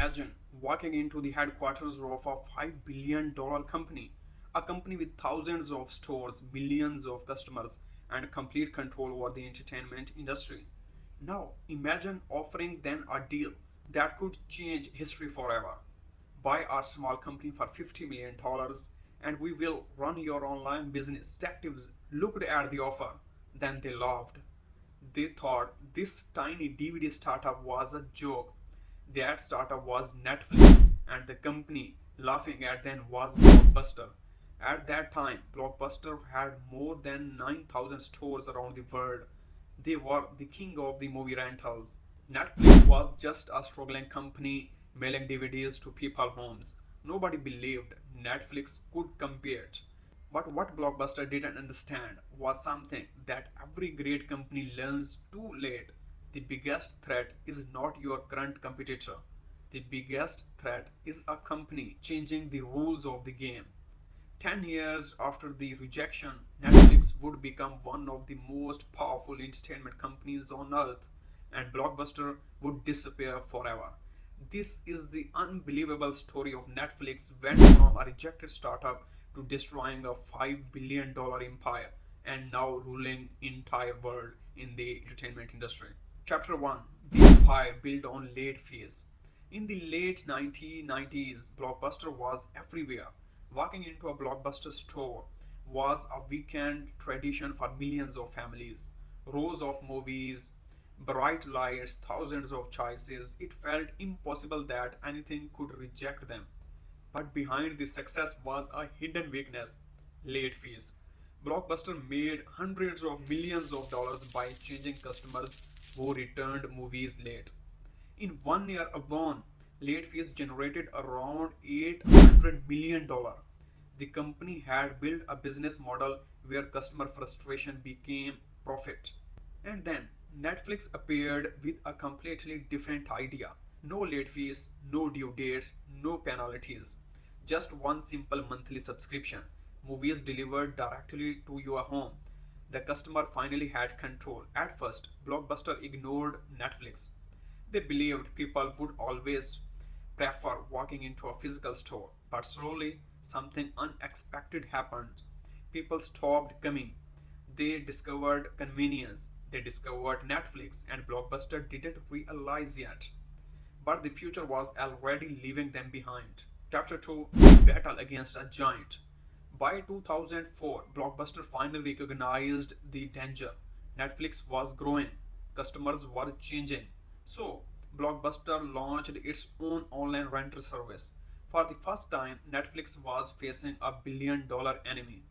imagine walking into the headquarters of a $5 billion company, a company with thousands of stores, millions of customers, and complete control over the entertainment industry. Now, imagine offering them a deal that could change history forever. Buy our small company for $50 million and we will run your online business. Executives looked at the offer, then they laughed. They thought this tiny DVD startup was a joke. That startup was Netflix, and the company laughing at them was Blockbuster. At that time, Blockbuster had more than 9,000 stores around the world. They were the king of the movie rentals. Netflix was just a struggling company mailing DVDs to people's homes. Nobody believed Netflix could compete. But what Blockbuster didn't understand was something that every great company learns too late. The biggest threat is not your current competitor. The biggest threat is a company changing the rules of the game. 10 years after the rejection, Netflix would become one of the most powerful entertainment companies on earth, and Blockbuster would disappear forever. This is the unbelievable story of Netflix went from a rejected startup to destroying a $5 billion empire and now ruling entire world in the entertainment industry. Chapter 1: The Empire Built on Late Fees. In the late 1990s, Blockbuster was everywhere. Walking into a Blockbuster store was a weekend tradition for millions of families. Rows of movies, bright lights, thousands of choices. It felt impossible that anything could reject them. But behind this success was a hidden weakness: late fees. Blockbuster made hundreds of millions of dollars by changing customers who returned movies late. In 1 year alone, late fees generated around $800 million. The company had built a business model where customer frustration became profit. And then Netflix appeared with a completely different idea. No late fees, no due dates, no penalties. Just one simple monthly subscription. Movies delivered directly to your home. The customer finally had control. At first, Blockbuster ignored Netflix. They believed people would always prefer walking into a physical store. But slowly, something unexpected happened. People stopped coming. They discovered convenience. They discovered Netflix, and Blockbuster didn't realize yet. But the future was already leaving them behind. Chapter 2: Battle Against a Giant. By 2004, Blockbuster finally recognized the danger. Netflix was growing, customers were changing. So, Blockbuster launched its own online rental service. For the first time, Netflix was facing a $1 billion enemy.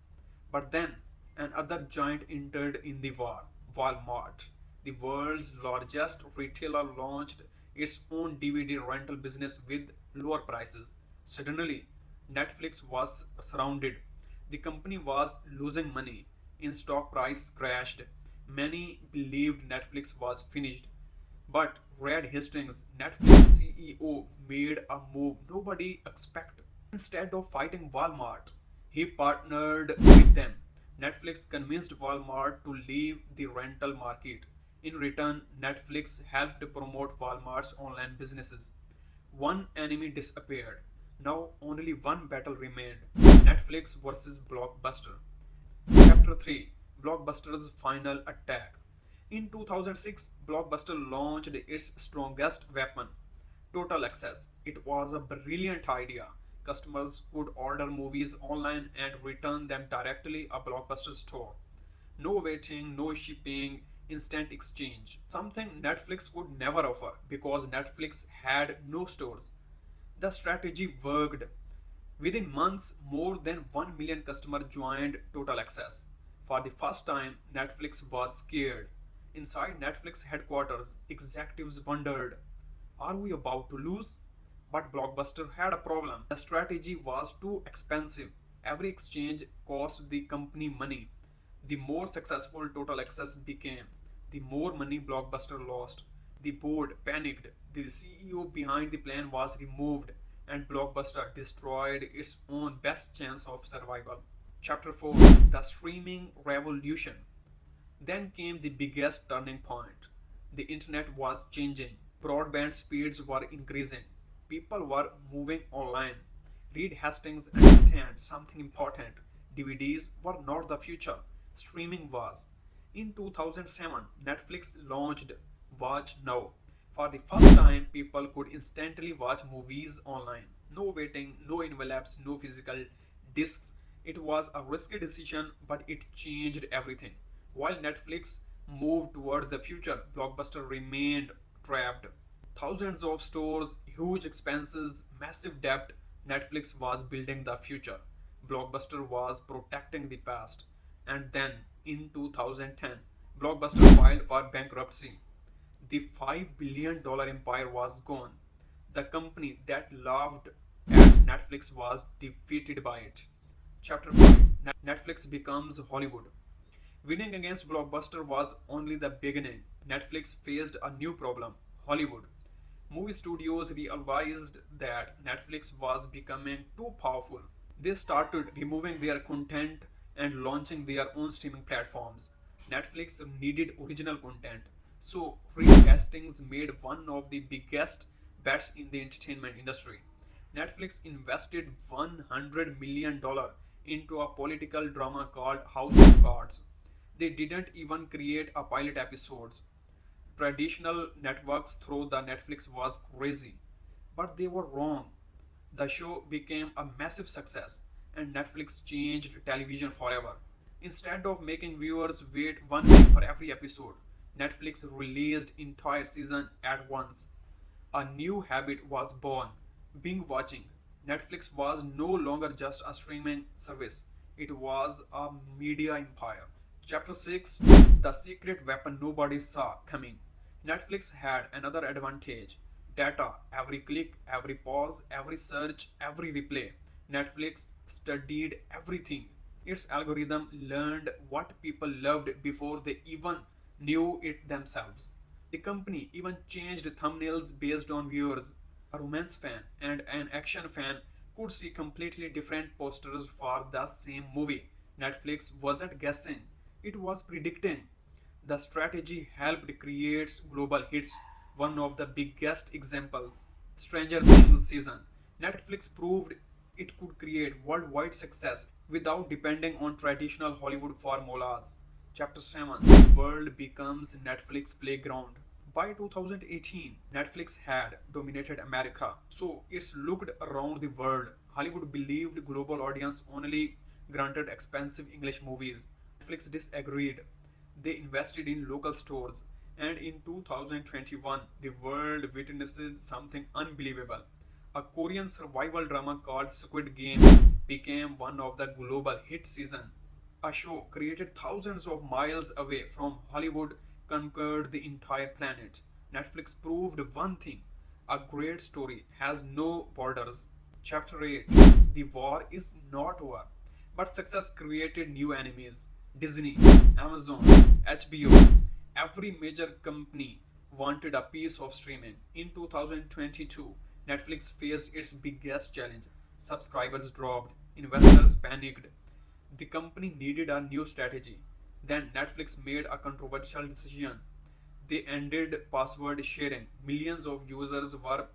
But then, another giant entered in the war: Walmart. The world's largest retailer launched its own DVD rental business with lower prices. Suddenly, Netflix was surrounded. The company was losing money. In stock price crashed. Many believed Netflix was finished. But Reed Hastings, Netflix CEO, made a move nobody expected. Instead of fighting Walmart, he partnered with them. Netflix convinced Walmart to leave the rental market. In return, Netflix helped promote Walmart's online businesses. One enemy disappeared. Now only one battle remained: Netflix versus Blockbuster. Chapter 3: Blockbuster's Final Attack. In 2006, Blockbuster launched its strongest weapon: Total Access. It was a brilliant idea. Customers could order movies online and return them directly at Blockbuster store. No waiting, no shipping, instant exchange. Something Netflix could never offer because Netflix had no stores. The strategy worked. Within months, more than 1 million customers joined Total Access. For the first time, Netflix was scared. Inside Netflix headquarters, executives wondered, are we about to lose? But Blockbuster had a problem. The strategy was too expensive. Every exchange cost the company money. The more successful Total Access became, the more money Blockbuster lost. The board panicked. The CEO behind the plan was removed, and Blockbuster destroyed its own best chance of survival. Chapter 4: The Streaming Revolution. Then came the biggest turning point. The internet was changing. Broadband speeds were increasing. People were moving online. Reed Hastings understands something important. DVDs were not the future, streaming was. In 2007, Netflix launched Watch Now. For the first time, people could instantly watch movies online. No waiting, no envelopes, no physical discs. It was a risky decision, but it changed everything. While Netflix moved toward the future, Blockbuster remained trapped. Thousands of stores, huge expenses, massive debt. Netflix was building the future. Blockbuster was protecting the past. And then, in 2010, Blockbuster filed for bankruptcy. The $5 billion empire was gone. The company that laughed at Netflix was defeated by it. Chapter 5, Netflix becomes Hollywood. Winning against Blockbuster was only the beginning. Netflix faced a new problem: Hollywood. Movie studios realized that Netflix was becoming too powerful. They started removing their content and launching their own streaming platforms. Netflix needed original content, so Reed Hastings made one of the biggest bets in the entertainment industry. Netflix invested $100 million into a political drama called House of Cards. They didn't even create a pilot episodes. Traditional networks through the Netflix was crazy, but they were wrong. The show became a massive success, and Netflix changed television forever. Instead of making viewers wait 1 week for every episode, Netflix released entire season at once. A new habit was born: binge watching. Netflix was no longer just a streaming service, it was a media empire. Chapter 6, The Secret Weapon Nobody Saw Coming. Netflix had another advantage: data. Every click, every pause, every search, every replay. Netflix studied everything. Its algorithm learned what people loved before they even knew it themselves. The company even changed thumbnails based on viewers. A romance fan and an action fan could see completely different posters for the same movie. Netflix wasn't guessing, it was predicting. The strategy helped create global hits. One of the biggest examples, Stranger Things season. Netflix proved it could create worldwide success without depending on traditional Hollywood formulas. Chapter 7, The World Becomes Netflix Playground. By 2018, Netflix had dominated America, so it's looked around the world. Hollywood believed global audience only granted expensive English movies. Netflix disagreed. They invested in local stores, and in 2021, the world witnessed something unbelievable. A Korean survival drama called Squid Game became one of the global hit season. A show created thousands of miles away from Hollywood conquered the entire planet. Netflix proved one thing: a great story has no borders. Chapter 8, The War is Not Over. But success created new enemies: Disney, Amazon, HBO. Every major company wanted a piece of streaming. In 2022, Netflix faced its biggest challenge: subscribers dropped, investors panicked. The company needed a new strategy. Then Netflix made a controversial decision. They ended password sharing. Millions of users were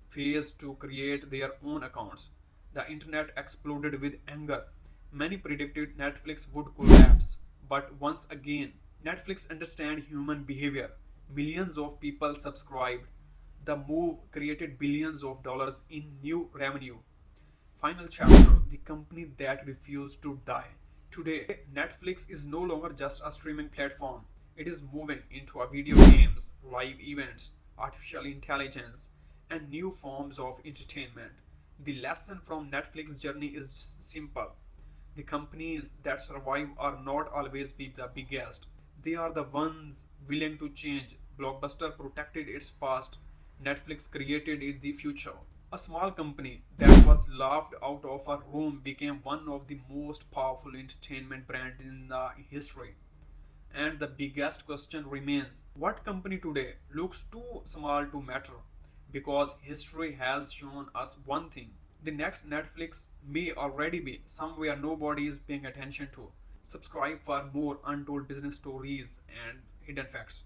forced to create their own accounts. The internet exploded with anger. Many predicted Netflix would collapse. But once again, Netflix understands human behavior. Millions of people subscribed. The move created billions of dollars in new revenue. Final chapter, The Company That Refused to Die. Today, Netflix is no longer just a streaming platform. It is moving into a video games, live events, artificial intelligence, and new forms of entertainment. The lesson from Netflix journey is simple. The companies that survive are not always be the biggest. They are the ones willing to change. Blockbuster protected its past. Netflix created it the future. A small company that was laughed out of a room became one of the most powerful entertainment brands in the history. And the biggest question remains: what company today looks too small to matter? Because history has shown us one thing: the next Netflix may already be somewhere nobody is paying attention to. Subscribe for more untold business stories and hidden facts.